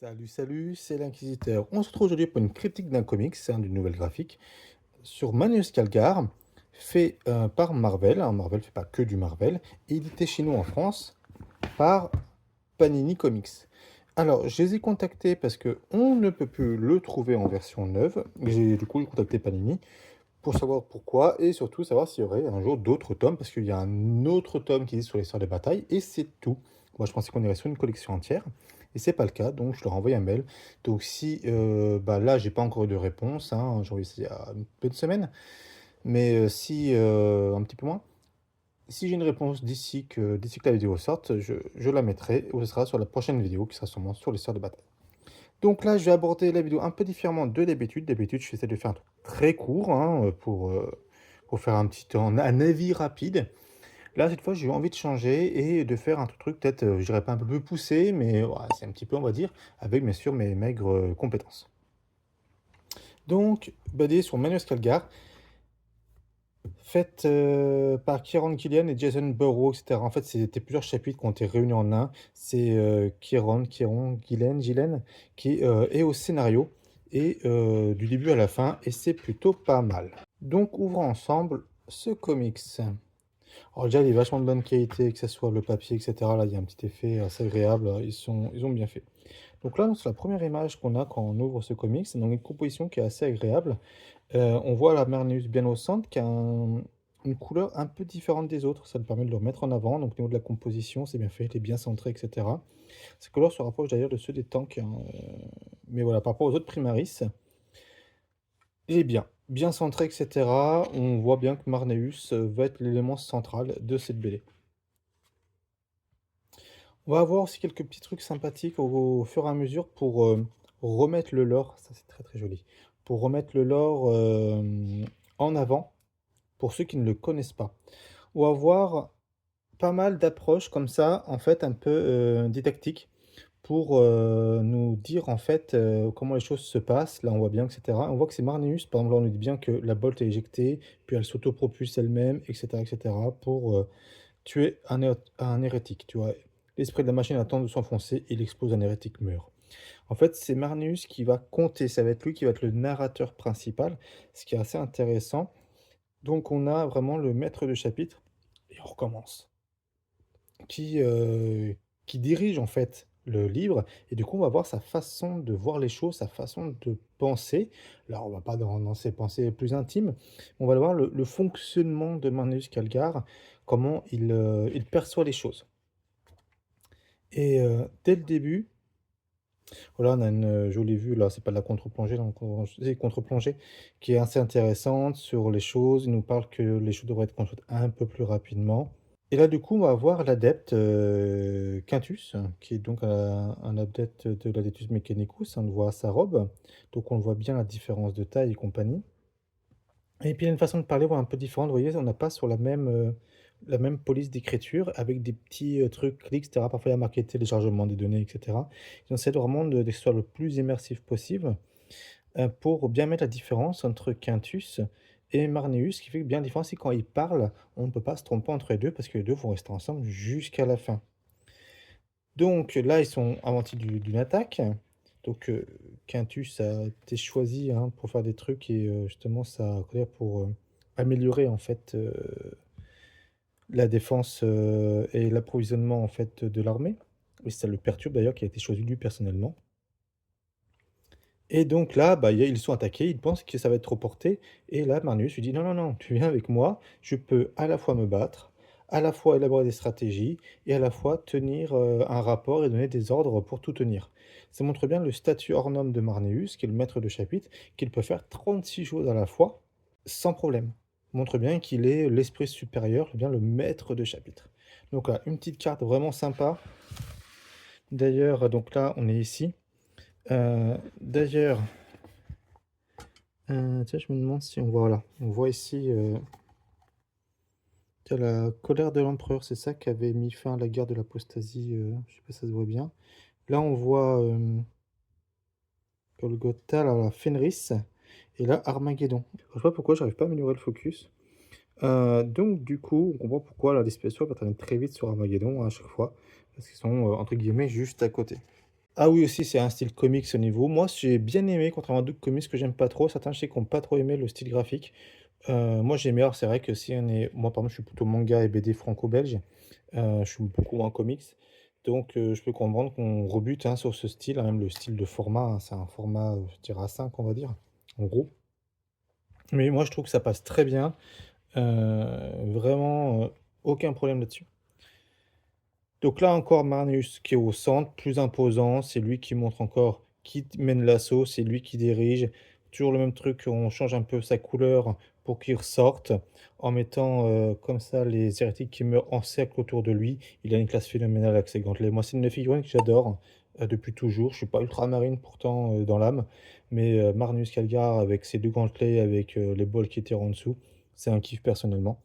Salut, salut, c'est l'Inquisiteur. On se retrouve aujourd'hui pour une critique d'un comics, c'est d'une nouvelle graphique, sur Magnus Calgar, fait par Marvel. Alors, Marvel fait pas que du Marvel, et édité chez nous en France par Panini Comics. Alors, je les ai contactés parce que on ne peut plus le trouver en version neuve. J'ai du coup contacté Panini pour savoir pourquoi et surtout savoir s'il y aurait un jour d'autres tomes, parce qu'il y a un autre tome qui est sur l'histoire des batailles et c'est tout. Moi, je pensais qu'on irait sur une collection entière et c'est pas le cas, donc je leur envoie un mail. Donc, si là, j'ai pas encore eu de réponse, hein, j'ai envoyé ça il y a un peu de semaines, mais si un petit peu moins, si j'ai une réponse d'ici que la vidéo sorte, je la mettrai ou ce sera sur la prochaine vidéo qui sera sûrement sur l'histoire des batailles. Donc là, je vais aborder la vidéo un peu différemment de d'habitude. D'habitude, je essaie de faire un truc très court hein, pour faire un avis rapide. Là, cette fois, j'ai eu envie de changer et de faire un truc peut-être, je dirais pas un peu plus poussé, mais ouais, c'est un petit peu, on va dire, avec bien sûr mes maigres compétences. Donc, basé sur Manuel Scalgar, faite par Kieran Gillen et Jason Burrow, etc. En fait, c'était plusieurs chapitres qui ont été réunis en un. C'est Gillen, qui est au scénario et du début à la fin, et c'est plutôt pas mal. Donc, ouvrons ensemble ce comics. Alors déjà, il est vachement de bonne qualité, que ce soit le papier, etc. Là, il y a un petit effet assez agréable. Ils ont bien fait. Donc là, c'est la première image qu'on a quand on ouvre ce comics. C'est donc une composition qui est assez agréable. On voit la Marneus bien au centre qui a une couleur un peu différente des autres. Ça me permet de le remettre en avant. Donc au niveau de la composition, c'est bien fait, il est bien centré, etc. Ces couleurs se rapprochent d'ailleurs de ceux des tanks, hein, mais voilà, par rapport aux autres Primaris, il est bien. Bien centré, etc. On voit bien que Marneus va être l'élément central de cette BD. On va avoir aussi quelques petits trucs sympathiques au fur et à mesure pour remettre le lore. Ça, c'est très très joli. Pour remettre le lore en avant pour ceux qui ne le connaissent pas. On va voir pas mal d'approches comme ça, en fait, un peu didactiques pour nous dire en fait comment les choses se passent. Là, on voit bien, etc. On voit que c'est Marneus, par exemple, là, on nous dit bien que la bolt est éjectée, puis elle s'autopropulse elle-même, etc., etc., pour tuer un hérétique, tu vois. L'esprit de la machine attend de s'enfoncer, il explose, un hérétique meurt. En fait, c'est Marneus qui va compter, ça va être lui qui va être le narrateur principal, ce qui est assez intéressant. Donc on a vraiment le maître de chapitre, et on recommence, qui, heu, qui dirige en fait le livre et du coup on va voir sa façon de voir les choses, sa façon de penser. Là on va pas dans ses pensées les plus intimes, on va voir le fonctionnement de Marnelius Calgar, comment il perçoit les choses et dès le début, voilà, on a une, jolie vue là, c'est pas de la contre-plongée donc c'est contre-plongée qui est assez intéressante sur les choses. Il nous parle que les choses devraient être construites un peu plus rapidement. Et là, du coup, on va voir l'adepte Quintus, qui est donc un adepte de l'Adeptus Mechanicus. On le voit à sa robe, donc on voit bien la différence de taille et compagnie. Et puis il y a une façon de parler ouais, un peu différente, vous voyez, on n'a pas sur la même police d'écriture, avec des petits trucs, clics, etc. Parfois il y a marqué téléchargement des données, etc. Ils essaient vraiment de que ce soit le plus immersif possible pour bien mettre la différence entre Quintus et Marneus, ce qui fait que bien la différence, c'est quand ils parlent, on ne peut pas se tromper entre les 2 parce que les 2 vont rester ensemble jusqu'à la fin. Donc là, ils sont aventis d'une attaque. Donc Quintus a été choisi, hein, pour faire des trucs et justement ça comment dire? Pour, améliorer en fait, la défense, et l'approvisionnement en fait de l'armée et ça le perturbe d'ailleurs qui a été choisi lui personnellement. Et donc là, bah, ils sont attaqués, ils pensent que ça va être reporté. Et là, Marnus lui dit: «Non, non, non, tu viens avec moi, je peux à la fois me battre, à la fois élaborer des stratégies et à la fois tenir un rapport et donner des ordres pour tout tenir». Ça montre bien le statut hors norme de Marneus, qui est le maître de chapitre, qu'il peut faire 36 choses à la fois sans problème. Montre bien qu'il est l'esprit supérieur, bien le maître de chapitre. Donc là, une petite carte vraiment sympa. D'ailleurs, donc là, on est ici. D'ailleurs, tiens, je me demande si on voit là, on voit ici, tu la colère de l'empereur, c'est ça qui avait mis fin à la guerre de l'apostasie, je sais pas si ça se voit bien. Là, on voit, Golgotha, là, la Fenris et là, Armageddon. Je sais pas pourquoi j'arrive pas à améliorer le focus. Donc du coup, on comprend pourquoi là, les situations vont très vite sur Armageddon à chaque fois, parce qu'ils sont, entre guillemets «juste à côté». Ah oui, aussi, c'est un style comics au niveau. Moi, j'ai bien aimé, contrairement à d'autres comics que j'aime pas trop. Certains, je sais, qui ont pas trop aimé le style graphique. Moi, j'ai aimé. Alors, c'est vrai que si on est moi, par exemple, je suis plutôt manga et BD franco-belge. Je suis beaucoup moins comics. Donc, je peux comprendre qu'on rebute, hein, sur ce style, hein, même le style de format, hein, c'est un format, je dirais A5, on va dire, en gros. Mais moi, je trouve que ça passe très bien. Vraiment, aucun problème là-dessus. Donc là encore, Marnus qui est au centre, plus imposant, c'est lui qui montre encore qui mène l'assaut, c'est lui qui dirige. Toujours le même truc, on change un peu sa couleur pour qu'il ressorte, en mettant, comme ça les hérétiques qui meurent en cercle autour de lui. Il a une classe phénoménale avec ses gantelets. Moi, c'est une figurine que j'adore, depuis toujours. Je suis pas ultramarine pourtant, dans l'âme, mais Marnus Calgar avec ses 2 gantelets, avec, les bols qui étaient en dessous, c'est un kiff personnellement.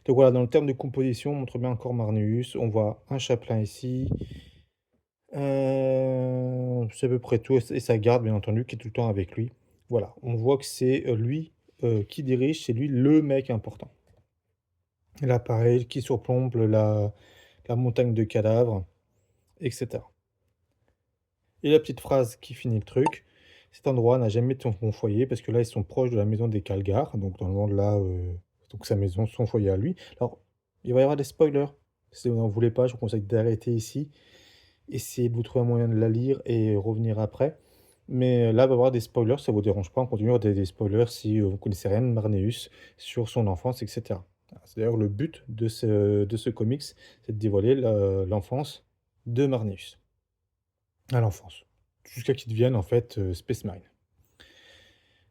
Donc voilà, dans le terme de composition, on montre bien encore Marneus. On voit un chapelain ici. C'est à peu près tout, et sa garde, bien entendu, qui est tout le temps avec lui. Voilà, on voit que c'est lui qui dirige, c'est lui le mec important. Et là, pareil, qui surplombe la montagne de cadavres, etc. Et la petite phrase qui finit le truc: «Cet endroit n'a jamais été mon foyer», parce que là, ils sont proches de la maison des Calgar, donc dans le monde là, donc sa maison, son foyer à lui. Alors, il va y avoir des spoilers. Si vous n'en voulez pas, je vous conseille d'arrêter ici. Essayez de vous trouver un moyen de la lire et revenir après. Mais là, il va y avoir des spoilers, ça vous dérange pas, on continue des spoilers si, vous connaissez rien de Marneus, sur son enfance, et cetera. C'est d'ailleurs le but de ce comics, c'est de dévoiler l'enfance de Marneus. À l'enfance. Jusqu'à qu'il devienne en fait, Space Marine.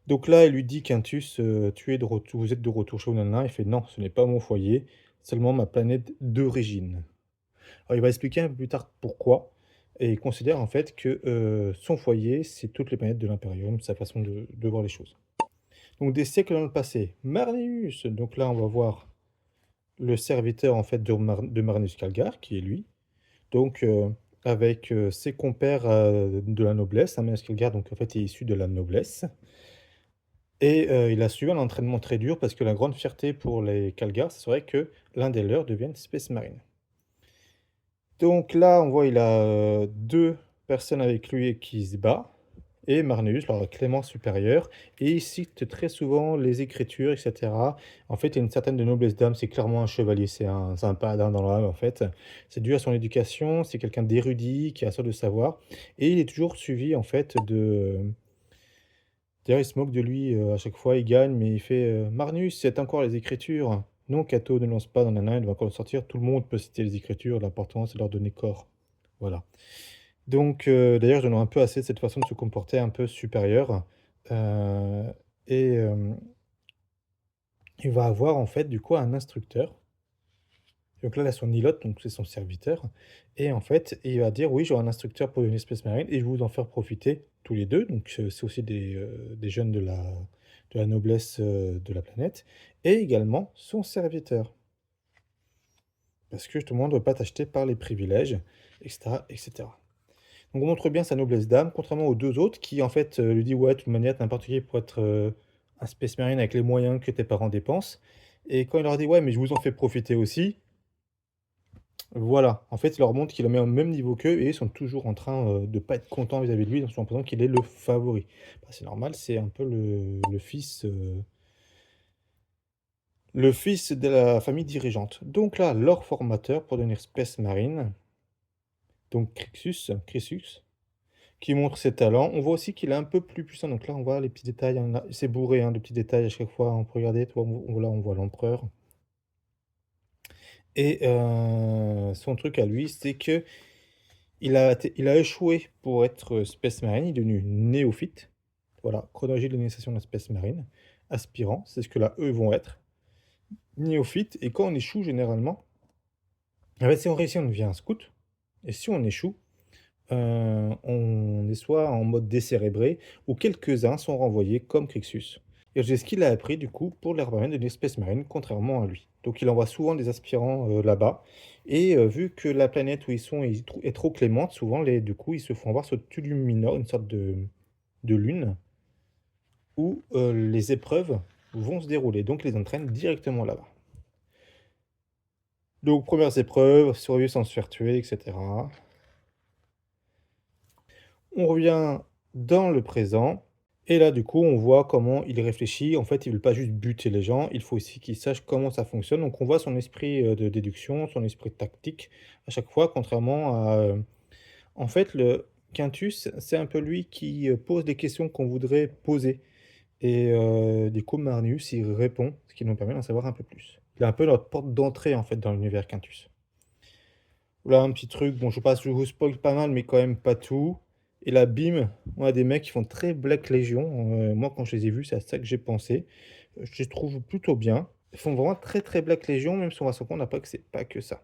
Donc là, elle lui dit: «Quintus, tu es de retour vous êtes de retour chez vous, nin Il fait: «Non, ce n'est pas mon foyer, seulement ma planète d'origine». Alors il va expliquer un peu plus tard pourquoi, et il considère en fait que, son foyer, c'est toutes les planètes de l'Imperium, sa façon de voir les choses. Donc des siècles dans le passé, Marneus, donc là on va voir le serviteur en fait de Marneus Calgar, qui est lui. Donc, avec, ses compères, de la noblesse, hein, Marneus Calgar donc en fait est issu de la noblesse. Et il a suivi un entraînement très dur parce que la grande fierté pour les Calgars, ce serait que l'un des leurs devienne Space Marine. Donc là, on voit il a, 2 personnes avec lui qui se bat, et Marneus, leur Clément supérieur, et il cite très souvent les Écritures, et cetera. En fait, il y a une certaine de noblesse d'âme, c'est clairement un chevalier, c'est un paladin dans l'âme, en fait. C'est dû à son éducation, c'est quelqu'un d'érudit, qui a soif de savoir, et il est toujours suivi, en fait, d'ailleurs, il se moque de lui, à chaque fois, il gagne, mais il fait, «Marnus, c'est encore les Écritures». «Non, Cato, ne lance pas dans la il va encore le sortir. Tout le monde peut citer les Écritures, l'important, c'est de leur donner corps». Voilà. Donc, d'ailleurs, j'en ai un peu assez de cette façon de se comporter un peu supérieure, heu et il va avoir, en fait, du coup, un instructeur. Donc là, il a son îlote, donc c'est son serviteur, et en fait, il va dire: «Oui, j'aurai un instructeur pour une espèce marine et je vais vous en faire profiter tous les 2». Donc c'est aussi des jeunes de la noblesse, de la planète, et également son serviteur. Parce que justement, on ne doit pas t'acheter par les privilèges, et cetera, et cetera. Donc on montre bien sa noblesse d'âme, contrairement aux 2 autres qui, en fait, lui dit: «Ouais, de toute manière, n'importe qui pour être, un space marine avec les moyens que tes parents dépensent». Et quand il leur dit: «Ouais, mais je vous en fais profiter aussi», voilà, en fait, il leur montre qu'il le met au même niveau qu'eux, et ils sont toujours en train, de pas être contents vis-à-vis de lui, en se pensant qu'il est le favori. Bah, c'est normal, c'est un peu le fils de la famille dirigeante. Donc là, leur formateur pour devenir Space Marine, donc Crixus, qui montre ses talents. On voit aussi qu'il est un peu plus puissant, donc là, on voit les petits détails, hein, là, c'est bourré, hein, de petits détails à chaque fois, on peut regarder, tu vois? Là, on voit l'empereur, et son truc à lui, c'est que il a échoué pour être, Space Marine, il est devenu néophyte. Voilà, chronologie de l'initiation de la Space Marine. Aspirant, c'est ce que là, eux vont être. Néophyte, et quand on échoue généralement, en fait, si on réussit, on devient un scout, et si on échoue, on est soit en mode décérébré, ou quelques-uns sont renvoyés comme Crixus. Et c'est ce qu'il a appris du coup pour l'air marine de l'espèce marine, contrairement à lui. Donc il envoie souvent des aspirants, là-bas, et vu que la planète où ils sont est trop clémente, souvent du coup, ils se font avoir sur Tuluum Minor, une sorte de lune, où, les épreuves vont se dérouler. Donc ils les entraînent directement là-bas. Donc premières épreuves, survivre sans se faire tuer, et cetera. On revient dans le présent et là, du coup, on voit comment il réfléchit. En fait, il veut pas juste buter les gens, il faut aussi qu'il sache comment ça fonctionne. Donc on voit son esprit, de déduction, son esprit tactique à chaque fois, contrairement à, en fait, le Quintus, c'est un peu lui qui, pose des questions qu'on voudrait poser et du coup, Marnius, il répond, ce qui nous permet d'en savoir un peu plus. Il est un peu notre porte d'entrée, en fait, dans l'univers Quintus. Là, un petit truc, bon, je vous spoil pas mal, mais quand même pas tout. Et là, bim, on a des mecs qui font très Black Legion. Moi, quand je les ai vus, c'est à ça que j'ai pensé. Je les trouve plutôt bien. Ils font vraiment très très Black Legion, même si on va se rendre compte après que c'est pas que ça.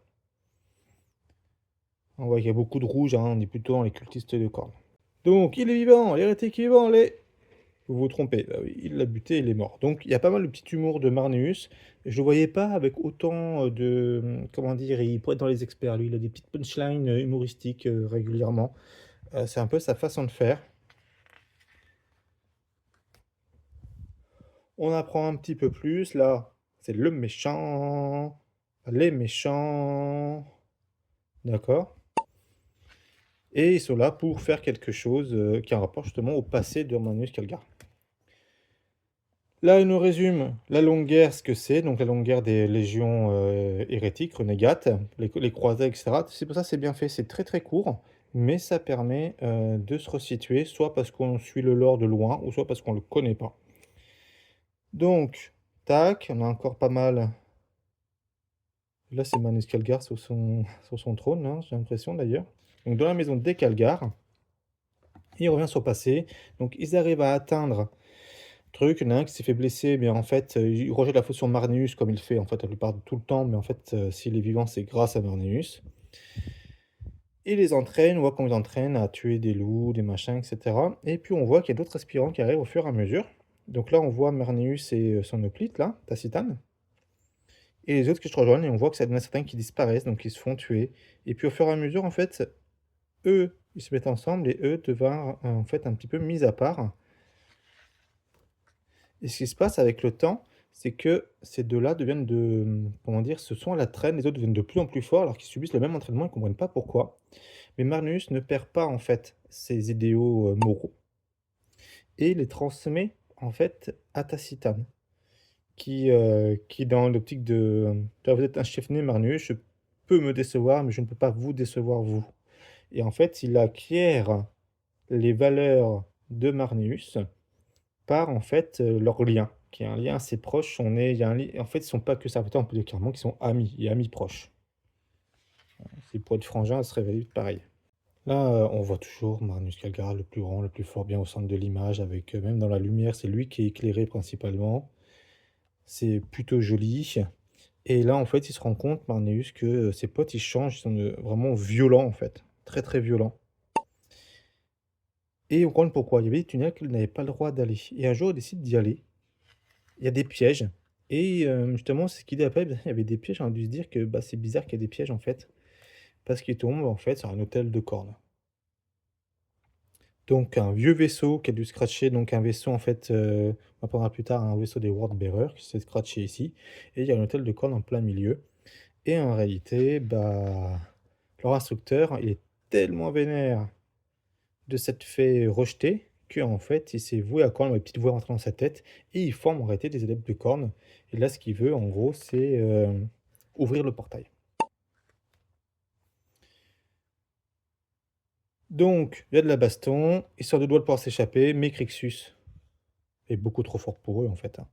On voit qu'il y a beaucoup de rouge, hein, on est plutôt dans les cultistes de cornes. Donc, il est vivant, l'hérétique est vivant, les... Vous vous trompez, bah oui, il l'a buté, il est mort. Donc il y a pas mal de petit humour de Marneus. Je le voyais pas avec autant de... Comment dire, il pourrait être dans les experts, lui, il a des petites punchlines humoristiques régulièrement. C'est un peu sa façon de faire. On apprend un petit peu plus, là, c'est le méchant, les méchants, d'accord? Et ils sont là pour faire quelque chose qui a un rapport justement au passé de Marneus Calgar. Là, il nous résume la Longue Guerre, ce que c'est, donc la Longue Guerre des légions hérétiques, renégates, les croisés, etc. C'est pour ça que c'est bien fait, c'est très très court, mais ça permet de se resituer, soit parce qu'on suit le lore de loin, ou soit parce qu'on le connaît pas. Donc, tac, on a encore pas mal. Là, c'est Manus Calgar sur son trône, hein, j'ai l'impression d'ailleurs. Donc, dans la maison des Calgar, il revient sur le passé. Donc, ils arrivent à atteindre truc, il y en a un qui s'est fait blesser, mais en fait, il rejette la faute sur Marneus comme il fait en fait la plupart tout le temps, mais en fait, s'il est vivant, c'est grâce à Marneus. Il les entraîne, on voit comment ils entraînent à tuer des loups, des machins, etc. Et puis on voit qu'il y a d'autres aspirants qui arrivent au fur et à mesure. Donc là, on voit Marneus et son hoplite, là, Tacitane. Et les autres qui se rejoignent, et on voit que ça y en a certains qui disparaissent, donc ils se font tuer. Et puis au fur et à mesure, en fait, eux, ils se mettent ensemble, et eux deviennent en fait un petit peu mis à part. Et ce qui se passe avec le temps, c'est que ces deux-là deviennent comment dire, se sont à la traîne, les autres deviennent de plus en plus forts alors qu'ils subissent le même entraînement, ils ne comprennent pas pourquoi. Mais Marnus ne perd pas en fait ses idéaux moraux et les transmet en fait à Tacitane, qui dans l'optique de vous êtes un chef né Marnus, je peux me décevoir, mais je ne peux pas vous décevoir vous. Et en fait, il acquiert les valeurs de Marneus par en fait leur lien, qui est un lien assez proche. Il y a un en fait, ils sont pas que serviteurs, on peut dire clairement qu'ils sont amis et amis proches. C'est pour être frangin, ça se révèle vite pareil. Là, on voit toujours Magnus Calgar, le plus grand, le plus fort, bien au centre de l'image, avec même dans la lumière, c'est lui qui est éclairé principalement. C'est plutôt joli. Et là, en fait, il se rend compte, Marneus, que ses potes, ils changent, ils sont vraiment violents, en fait. Très, très violents. Et on comprend pourquoi. Il y avait des tunnels qu'il n'avait pas le droit d'aller. Et un jour, il décide d'y aller. Il y a des pièges et justement, c'est ce qu'il dit après, il y avait des pièges, on a dû se dire que, bah, c'est bizarre qu'il y ait des pièges, en fait, parce qu'il tombe, en fait, sur un hôtel de cornes. Donc un vieux vaisseau qui a dû scratcher, donc un vaisseau, en fait, on apprendra plus tard, un vaisseau des Worldbearers qui s'est scratché ici et il y a un hôtel de cornes en plein milieu et en réalité, bah, leur instructeur, il est tellement vénère de s'être fait rejeter qu'en fait, il s'est voué à cornes, une petite voix rentrée dans sa tête et il forme en réalité des adeptes de cornes et là, ce qu'il veut, en gros, c'est, ouvrir le portail. Donc, il y a de la baston, il sort de doigts de pouvoir s'échapper, mais Crixus est beaucoup trop fort pour eux, en fait, hein.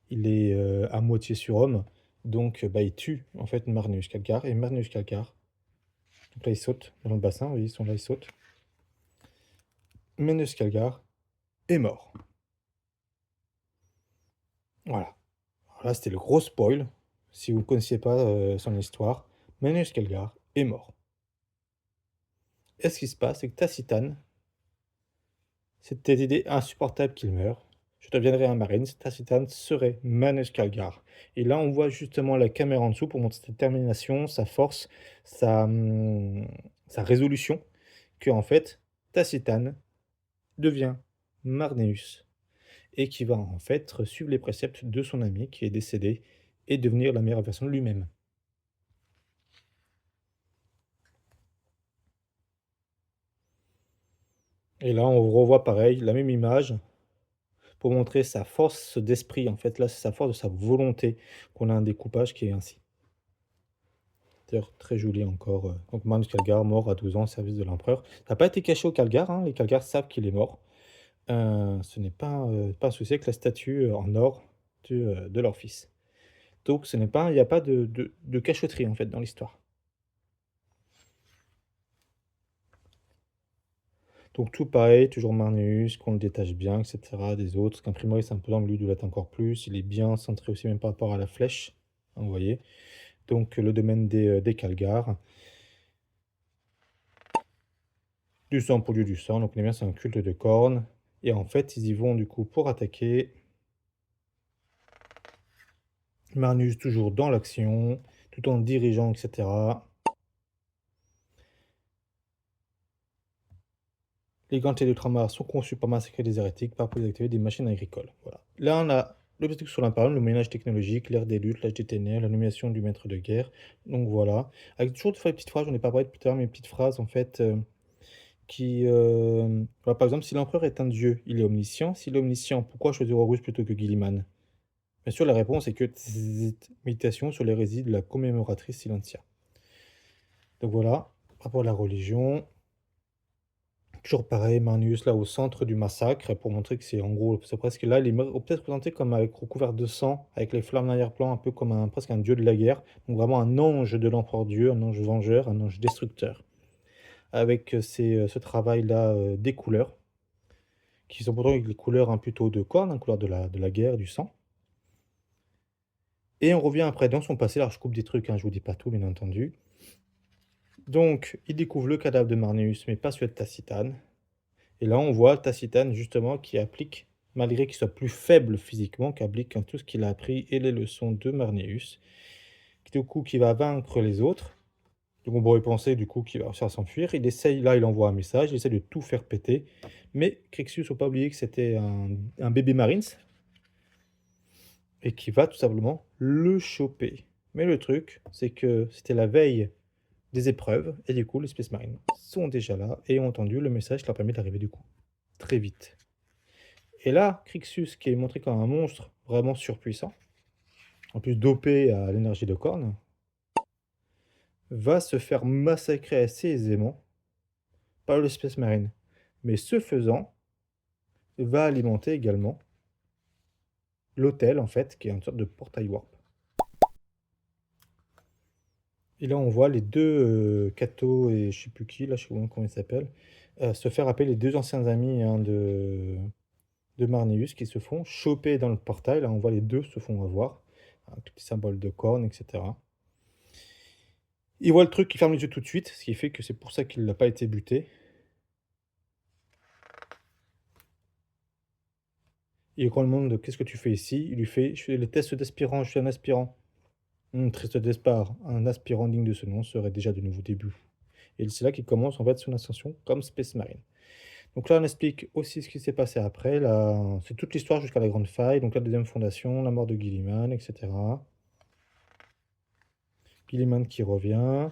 Il est, à moitié surhomme, donc bah, il tue, en fait, Marneus Calcar et Marneus Calcar, donc là, il saute dans le bassin, vous voyez, ils sont là, ils sautent. Marneus Calcar est mort. Voilà. Alors là, c'était le gros spoil. Si vous ne connaissiez pas son histoire, Magnus Kelgar est mort. Et ce qui se passe, c'est que Tacitane, c'était l'idée insupportable qu'il meure. Je deviendrai un marine, Tacitane serait Magnus Kelgar. Et là, on voit justement la caméra en dessous pour montrer sa détermination, sa force, sa résolution, que en fait, Tacitane devient Marneus et qui va en fait suivre les préceptes de son ami qui est décédé et devenir la meilleure version de lui-même. Et là, on revoit pareil, la même image pour montrer sa force d'esprit. En fait, là, c'est sa force de sa volonté qu'on a un découpage qui est ainsi. D'ailleurs, très joli encore. Donc, Magnus Calgar, mort à 12 ans au service de l'empereur. Ça n'a pas été caché au Calgar, hein, les Calgars savent qu'il est mort. Ce n'est pas un souci avec la statue en or de leur fils. Donc, ce n'est pas, il n'y a pas de cachotterie en fait dans l'histoire. Donc, tout pareil, toujours Marneus, qu'on le détache bien, etc. des autres. Parce qu'Imprimerie, c'est un peu dans lui, doit encore plus. Il est bien centré aussi, même par rapport à la flèche. Hein, vous voyez. Donc, le domaine des Calgars. Du sang pour du sang. Donc, on est bien, c'est un culte de cornes. Et en fait, ils y vont du coup pour attaquer. Marnus toujours dans l'action, tout en dirigeant, etc. Les gantiers d'ultramar sont conçus pour massacrer des hérétiques par activer des machines agricoles. Voilà. Là, on a l'objectif sur l'impérium, le Moyen-Âge technologique, l'ère des luttes, l'âge des ténèbres, la nomination du maître de guerre. Donc voilà. Avec toujours des petites phrases, j'en ai pas parlé tout à l'heure, mais petites phrases en fait qui. Voilà, par exemple, si l'empereur est un dieu, il est omniscient. S'il est omniscient, pourquoi choisir Horus plutôt que Guilliman? Bien sûr, la réponse est que méditation sur l'hérésie de la commémoratrice Silentia. Donc voilà, par rapport à la religion. Toujours pareil, Marnius là au centre du massacre pour montrer que c'est en gros, c'est presque là, il est peut-être présenté comme avec recouvert de sang, avec les flammes d'arrière-plan, un peu comme presque un dieu de la guerre. Donc vraiment un ange de l'empereur Dieu, un ange vengeur, un ange destructeur. Avec ce travail-là des couleurs, qui sont pourtant avec les couleurs plutôt de cornes, hein, couleur de la guerre, du sang. Et on revient après dans son passé, alors je coupe des trucs, hein, je vous dis pas tout bien entendu. Donc il découvre le cadavre de Marnius, mais pas celui de Tacitane. Et là, on voit Tacitane justement qui applique, malgré qu'il soit plus faible physiquement, qui applique tout ce qu'il a appris et les leçons de Marneus, qui du coup qui va vaincre les autres. Donc on pourrait penser du coup qu'il va réussir à s'enfuir. Il essaye, là il envoie un message, il essaie de tout faire péter. Mais Crixus, faut pas oublier que c'était un bébé Marines, et qui va tout simplement le choper. Mais le truc, c'est que c'était la veille des épreuves, et du coup les Space Marines sont déjà là, et ont entendu le message qui leur permet d'arriver du coup très vite. Et là, Crixus, qui est montré comme un monstre vraiment surpuissant, en plus dopé à l'énergie de corne, va se faire massacrer assez aisément par le Space Marine. Mais ce faisant, va alimenter également l'hôtel, en fait, qui est une sorte de portail warp. Et là, on voit les deux, Kato et je sais plus qui, là, je sais pas comment ils s'appellent, se faire appeler les deux anciens amis hein, de Marneus qui se font choper dans le portail. Là, on voit les deux se font avoir, un petit symbole de corne, etc. Il voit le truc, il ferme les yeux tout de suite, ce qui fait que c'est pour ça qu'il n'a pas été buté. Il lui demande qu'est-ce que tu fais ici? Il lui fait je fais les tests d'aspirant, je suis un aspirant. Triste départ, un aspirant digne de ce nom serait déjà de nouveaux débuts. Et c'est là qu'il commence en fait son ascension comme Space Marine. Donc là, on explique aussi ce qui s'est passé après. Là, c'est toute l'histoire jusqu'à la Grande Faille. Donc la deuxième fondation, la mort de Gilliman, etc. Gilliman qui revient.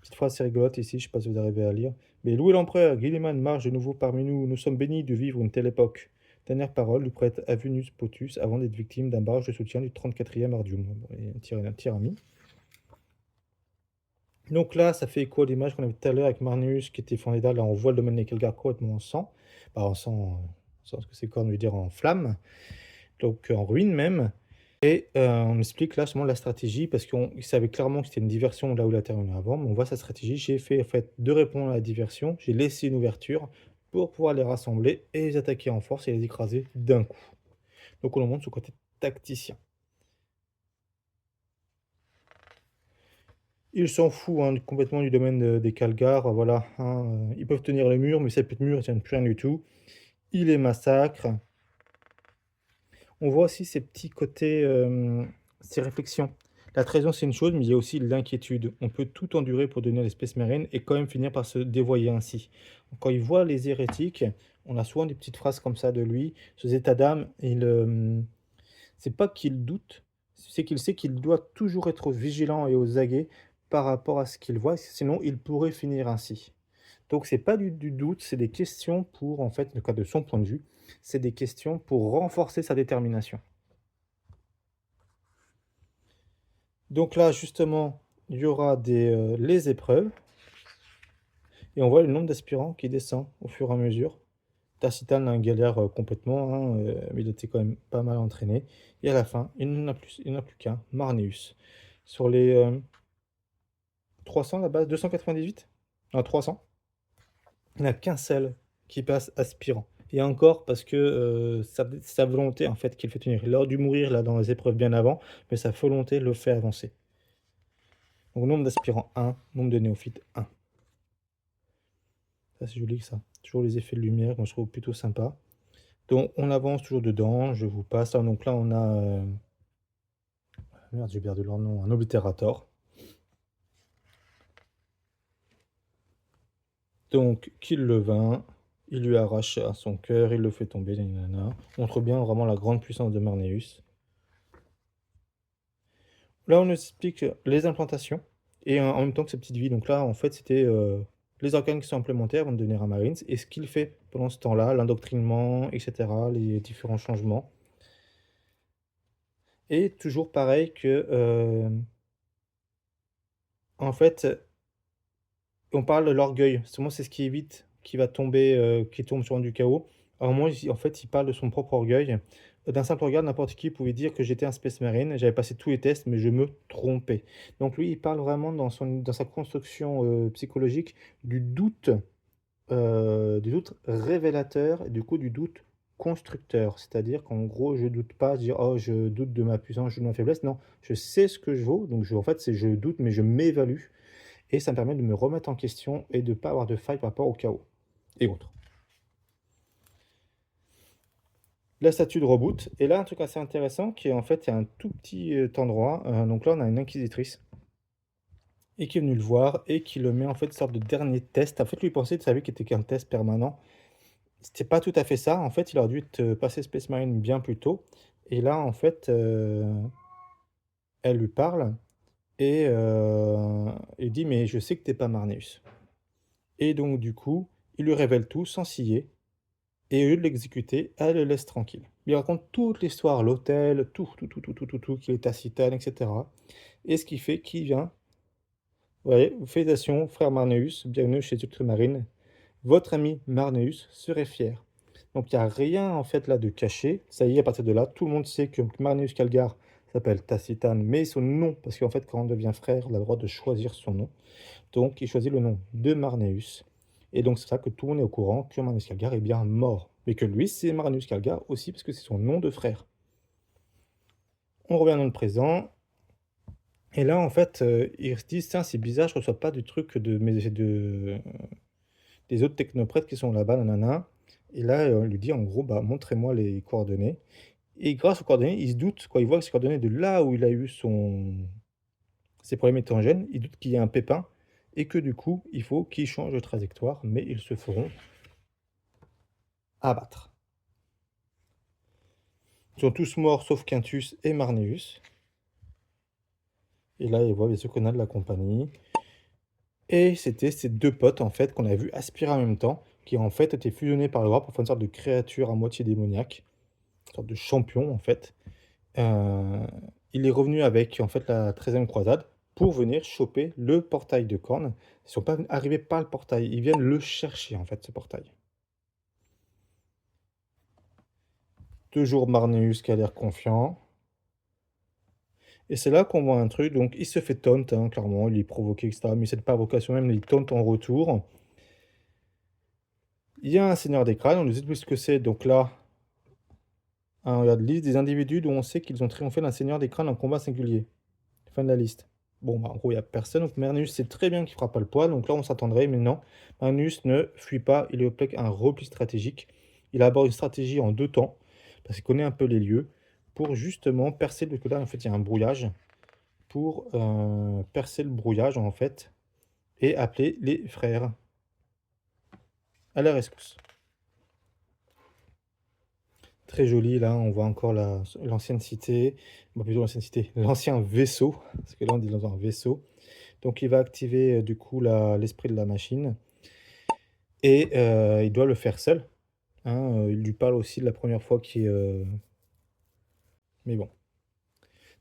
Petite phrase assez rigolote ici, je ne sais pas si vous arrivez à lire. Mais louez l'empereur, Gilliman marche de nouveau parmi nous. Nous sommes bénis de vivre une telle époque. Dernière parole du prêtre Avenius Potus avant d'être victime d'un barrage de soutien du 34e Ardium. Bon, un tirami. Donc là, ça fait écho à l'image qu'on avait tout à l'heure avec Marneus qui était fondé là. Là, on voit le domaine des Kelgar complètement en sang. Pas en sang, ce que c'est cornes veut dire en flamme. Donc en ruine même. Et on explique là seulement la stratégie parce qu'il savait clairement que c'était une diversion là où la Terre en est avant. Mais on voit sa stratégie. J'ai fait en fait de répondre à la diversion. J'ai laissé une ouverture pour pouvoir les rassembler et les attaquer en force et les écraser d'un coup. Donc on nous montre ce côté tacticien. Il s'en fout hein, complètement du domaine des Calgars. Voilà, hein, ils peuvent tenir le mur, mais ces petits murs, ils ne tiennent plus rien du tout. Il les massacre. On voit aussi ces petits côtés, ces réflexions. La trahison, c'est une chose, mais il y a aussi l'inquiétude. On peut tout endurer pour devenir l'espèce marine et quand même finir par se dévoyer ainsi. Quand il voit les hérétiques, on a souvent des petites phrases comme ça de lui. Ce état d'âme, c'est pas qu'il doute, c'est qu'il sait qu'il doit toujours être vigilant et aux aguets par rapport à ce qu'il voit, sinon il pourrait finir ainsi. Donc c'est pas du doute, c'est des questions pour, en fait, le cas de son point de vue, c'est des questions pour renforcer sa détermination. Donc là, justement, il y aura les épreuves et on voit le nombre d'aspirants qui descend au fur et à mesure. Tacitane, là, galère, complètement, hein, mais il était quand même pas mal entraîné et à la fin, il n'en a plus qu'un, Marneus. Sur les, 300 là-bas, 298? Non, 300. Il n'y en a qu'un seul qui passe aspirant et encore parce que, c'est sa volonté, en fait, qui le fait tenir. Il aurait dû mourir, là, dans les épreuves bien avant, mais sa volonté le fait avancer. Donc nombre d'aspirants 1, nombre de néophytes 1. Ça, c'est joli ça. Toujours les effets de lumière, moi je trouve plutôt sympa. Donc on avance toujours dedans, je vous passe. Ah, donc là on a... merde, j'ai perdu leur nom, un oblitérator. Donc qu'il le vainc, il lui arrache à son cœur, il le fait tomber, nanana. Montre bien vraiment la grande puissance de Marneus. Là on nous explique les implantations et en même temps que sa petite vie. Donc là en fait c'était les organes qui sont implémentés avant de devenir un Marines et ce qu'il fait pendant ce temps-là, l'endoctrinement, etc., les différents changements. Et toujours pareil que, en fait, on parle de l'orgueil. Souvent, c'est ce qui évite qui va tomber, qui tombe sur du chaos. Alors moi, en fait, il parle de son propre orgueil. D'un simple regard, n'importe qui pouvait dire que j'étais un Space Marine, j'avais passé tous les tests, mais je me trompais. Donc lui, il parle vraiment dans sa construction, psychologique du doute révélateur et du coup du doute constructeur. C'est-à-dire qu'en gros, je doute pas, dire oh, je doute de ma puissance, je doute de ma faiblesse. Non, je sais ce que je vaux. Donc, en fait, c'est je doute, mais je m'évalue. Et ça me permet de me remettre en question et de ne pas avoir de faille par rapport au chaos et autres. La statue de reboot. Et là, un truc assez intéressant qui est en fait, il y a un tout petit endroit. Donc là, on a une inquisitrice et qui est venue le voir et qui le met en fait une sorte de dernier test. En fait, lui, il pensait de sa vie qui était qu'un test permanent. C'était pas tout à fait ça. En fait, il aurait dû te passer Space Marine bien plus tôt. Et là, en fait, elle lui parle et il dit: «Mais je sais que t'es pas Marneus». Et donc du coup, il lui révèle tout sans ciller et au lieu de l'exécuter, elle le laisse tranquille. Il raconte toute l'histoire, l'hôtel, tout, qu'il est tacitane et cetera et ce qui fait qu'il vient: «Ouais, félicitations frère Marneus, bienvenue chez Ultramarine. Votre ami Marneus serait fier». Donc il y a rien en fait là de caché. Ça y est, à partir de là, tout le monde sait que Marneus Calgar s'appelle Tacitane, mais son nom, parce qu'en fait, quand on devient frère, on a le droit de choisir son nom. Donc il choisit le nom de Marneus. Et donc c'est ça que tout le monde est au courant que Marneus Calgar est bien mort. Mais que lui, c'est Marneus Calgar aussi, parce que c'est son nom de frère. On revient dans le présent. Et là, en fait, ils se disent, tiens, c'est bizarre, je reçois pas du truc des autres technoprêtres qui sont là-bas, nanana. Et là, on lui dit, en gros, bah, montrez-moi les coordonnées. Et grâce aux coordonnées, il se doute, quand il voit que ces coordonnées de là où il a eu ses problèmes étangènes, il doute qu'il y ait un pépin et que du coup, il faut qu'ils changent de trajectoire, mais ils se feront abattre. Ils sont tous morts sauf Quintus et Marneus. Et là, il voit les Auconas de la compagnie. Et c'était ces deux potes, en fait, qu'on a vu aspirer en même temps, qui en fait étaient fusionnés par le bras pour faire une sorte de créature à moitié démoniaque, une sorte de champion, en fait. Euh, il est revenu avec, en fait, la 13e croisade pour venir choper le portail de Corne. Ils ne sont pas arrivés par le portail, ils viennent le chercher, en fait, ce portail. Toujours Marneus qui a l'air confiant. Et c'est là qu'on voit un truc, donc il se fait taunt, hein, clairement, il est provoqué, etc. Mais cette provocation même, il taunt en retour. Il y a un seigneur des crânes, on nous explique ce que c'est, donc là, hein, regarde, liste des individus dont on sait qu'ils ont triomphé d'un seigneur des crânes en combat singulier. Fin de la liste. Bon, bah, en gros, il n'y a personne, donc Marneus sait très bien qu'il ne fera pas le poids, donc là on s'attendrait, mais non. Marneus ne fuit pas, il applique un repli stratégique. Il aborde une stratégie en 2 temps, parce qu'il connaît un peu les lieux, pour justement percer, parce que là, en fait, il y a un brouillage, pour percer le brouillage, en fait, et appeler les frères à la rescousse. Très joli, là, on voit encore l'ancienne cité, bah, plutôt l'ancienne cité, l'ancien vaisseau, parce que là, on dit dans un vaisseau. Donc, il va activer, du coup, l'esprit de la machine. et il doit le faire seul, hein, il lui parle aussi de la première fois mais bon.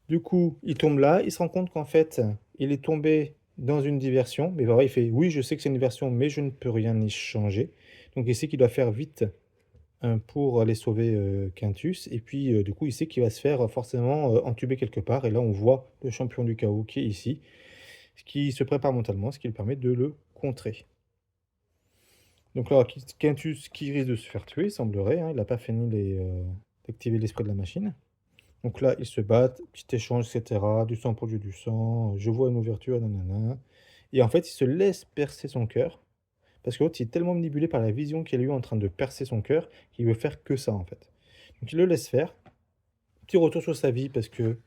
Du coup, il tombe là, il se rend compte qu'en fait, il est tombé dans une diversion, mais voilà, il fait: «Oui, je sais que c'est une diversion, mais je ne peux rien y changer». Donc il sait qu'il doit faire vite, pour aller sauver, Quintus et puis, du coup, il sait qu'il va se faire, forcément, entuber quelque part et là, on voit le champion du chaos qui est ici, ce qui se prépare mentalement, ce qui lui permet de le contrer. Donc là, Quintus qui risque de se faire tuer, il semblerait, hein, il n'a pas fini d'activer l'esprit de la machine. Donc là, ils se battent, petit échange, et cetera, du sang produit du sang, je vois une ouverture, nanana et en fait, il se laisse percer son cœur, parce que l'autre, il est tellement manipulé par la vision qu'il a eu en train de percer son cœur, qu'il veut faire que ça, en fait. Donc il le laisse faire. Petit retour sur sa vie, parce que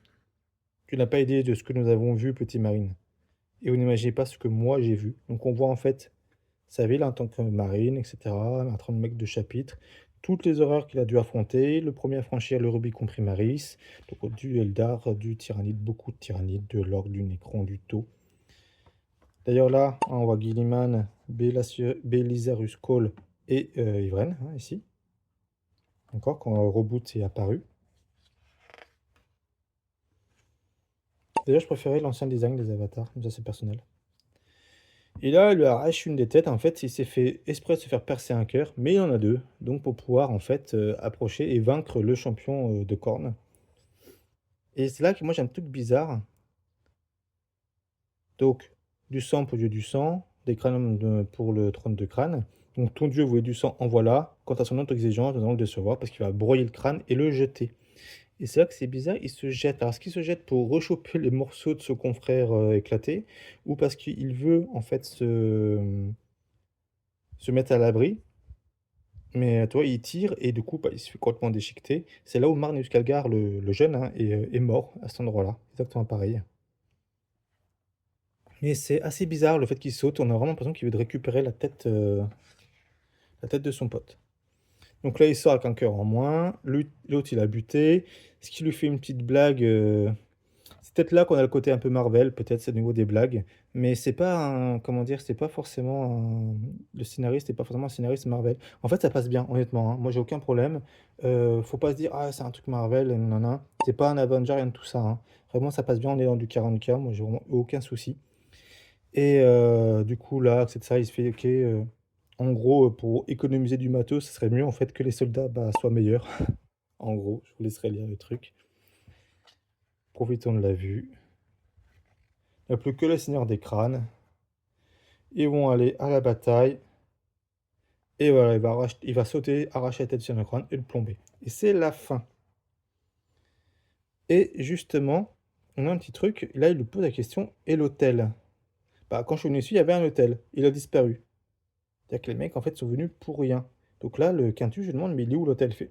tu n'as pas idée de ce que nous avons vu, petit Marine, et vous n'imaginez pas ce que moi j'ai vu. Donc on voit en fait sa vie là, en tant que Marine, et cetera, un 30 mecs de chapitre, toutes les horreurs qu'il a dû affronter, le premier à franchir le Rubicon Primaris, donc du Eldar, du Tyrannide, beaucoup de Tyrannide, de l'Orque, du Nécron, du Tau. D'ailleurs là, hein, on voit Gilliman, Belisarius Cole et Ivren, hein, ici. Encore, quand Reboot est apparu. D'ailleurs, je préférais l'ancien design des avatars, mais ça c'est personnel. Et là, il lui arrache une des têtes. En fait, il s'est fait exprès de se faire percer un cœur, mais il en a deux. Donc, pour pouvoir en fait approcher et vaincre le champion de Corne. Et c'est là que moi j'ai un truc bizarre. Donc, du sang pour Dieu du sang, des crânes pour le trône de crâne. Donc, ton Dieu voulait du sang, en voilà. Quant à son autre exigence, nous allons le décevoir parce qu'il va broyer le crâne et le jeter. Et c'est là que c'est bizarre, il se jette. Alors, est-ce qu'il se jette pour rechoper les morceaux de ce confrère éclaté ou parce qu'il veut en fait se mettre à l'abri? Mais, tu vois, il tire et du coup, bah, il se fait complètement déchiqueter. C'est là où Marneus Calgar, le jeune, hein, est mort, à cet endroit-là. Exactement pareil. Mais c'est assez bizarre le fait qu'il saute. On a vraiment l'impression qu'il veut récupérer la tête de son pote. Donc là, il sort avec un cœur en moins. L'autre, il a buté. Ce qui lui fait une petite blague. C'est peut-être là qu'on a le côté un peu Marvel, peut-être c'est au niveau des blagues, mais c'est pas un, comment dire, c'est pas forcément le scénariste n'est pas forcément un scénariste Marvel. En fait, ça passe bien, honnêtement, hein. Moi, j'ai aucun problème. Faut pas se dire, ah, c'est un truc Marvel, nanana. C'est pas un Avenger, rien de tout ça, hein. Vraiment, ça passe bien, on est dans du 40K, moi, j'ai vraiment aucun souci. Et du coup, là, c'est ça, il se fait, ok, en gros, pour économiser du matos, ce serait mieux, en fait, que les soldats, bah, soient meilleurs. En gros, je vous laisserai lire le truc. Profitons de la vue. Il n'y a plus que le Seigneur des crânes. Ils vont aller à la bataille. Et voilà, il va sauter, arracher la tête du Seigneur des crânes et le plomber. Et c'est la fin. Et justement, on a un petit truc. Là, il lui pose la question, et l'hôtel? Bah, quand je suis venu ici, il y avait un hôtel. Il a disparu. C'est-à-dire que les mecs, en fait, sont venus pour rien. Donc là, le Quintus, je lui demande, mais il est où l'hôtel? Il fait,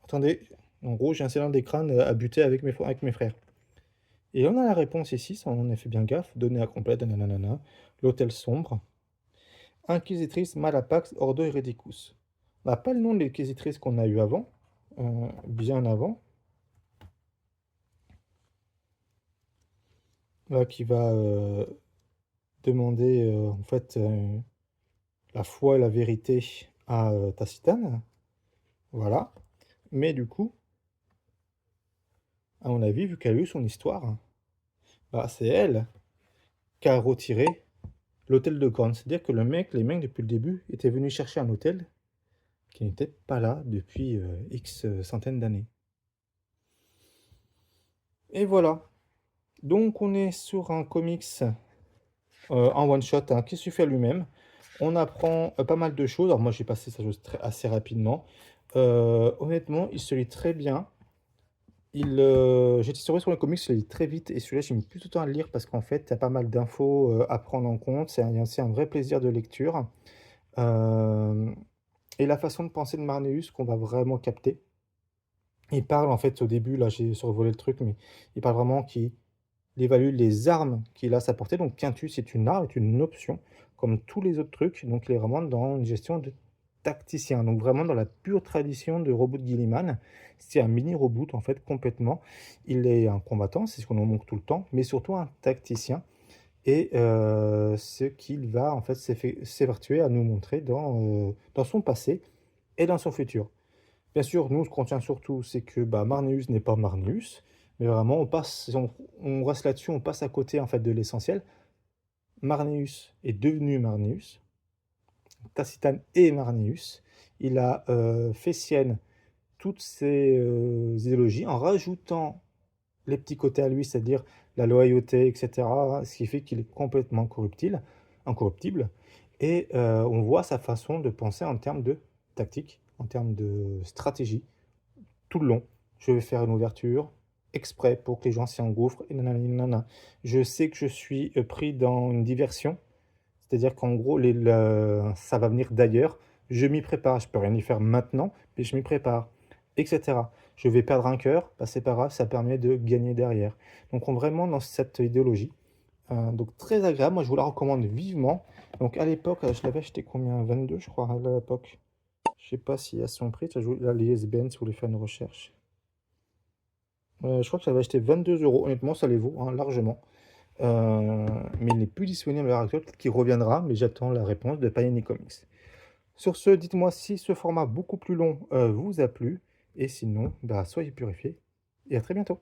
attendez, en gros, j'ai un Seigneur des crânes à buter avec mes frères. Et on a la réponse ici, ça, on a fait bien gaffe. Donné à complète, nanana. L'hôtel sombre. Inquisitrice Malapax Ordo Hereticus. On n'a pas le nom de l'inquisitrice qu'on a eu avant, bien avant, là, qui va demander en fait la foi et la vérité à Tacitane. Voilà. Mais du coup, à mon avis, vu qu'elle a eu son histoire, bah, c'est elle qui a retiré l'hôtel de Corne. C'est-à-dire que les mecs, depuis le début, étaient venus chercher un hôtel qui n'était pas là depuis X centaines d'années. Et voilà. Donc on est sur un comics en one shot, hein, qui se fait lui-même. On apprend pas mal de choses. Alors moi j'ai passé ça assez rapidement. Honnêtement, il se lit très bien. J'étais surpris sur le comics, il se lit très vite et celui-là j'ai mis plus de temps à le lire parce qu'en fait il y a pas mal d'infos à prendre en compte. Il y a aussi un vrai plaisir de lecture. Euh, et la façon de penser de Marneus qu'on va vraiment capter. Il parle en fait au début, là j'ai survolé le truc, mais il parle vraiment qu'il évalue les armes qu'il a à sa portée. Donc Quintus est une arme, est une option, comme tous les autres trucs. Donc il est vraiment dans une gestion de tacticien. Donc vraiment dans la pure tradition de Reboot Gilliman. C'est un mini reboot en fait complètement. Il est un combattant, c'est ce qu'on en montre tout le temps, mais surtout un tacticien. et ce qu'il va en fait s'évertuer à nous montrer dans son passé et dans son futur. Bien sûr, nous, ce qu'on tient surtout, c'est que, bah, Marneus n'est pas Marneus, mais vraiment on reste là-dessus, on passe à côté, en fait, de l'essentiel. Marneus est devenu Marneus, Tacitane est Marneus. Il a, fait sienne toutes ces, idéologies en rajoutant les petits côtés à lui, c'est-à-dire la loyauté et cetera, ce qui fait qu'il est complètement incorruptible et on voit sa façon de penser en termes de tactique, en termes de stratégie, tout le long. Je vais faire une ouverture exprès pour que les gens s'y engouffrent et nanani nanana. Je sais que je suis, pris dans une diversion, c'est-à-dire qu'en gros ça va venir d'ailleurs. Je m'y prépare, je peux rien y faire maintenant, mais je m'y prépare et cetera. Je vais perdre un cœur, bah, c'est pas grave, ça permet de gagner derrière. Donc on vraiment dans cette idéologie, donc très agréable. Moi, je vous la recommande vivement. Donc à l'époque, je l'avais acheté combien? 22 je crois, à l'époque. Je sais pas si à son prix, ça joue là, l'ISBN si vous voulez faire une recherche. Je crois que ça avait acheté 22 €. Honnêtement, ça les vaut, hein, largement. Mais il n'est plus disponible à l'heure actuelle. Peut-être qu'il reviendra, mais j'attends la réponse de Panini Comics. Sur ce, dites-moi si ce format beaucoup plus long vous a plu. Et sinon, bah, soyez purifiés. Et à très bientôt.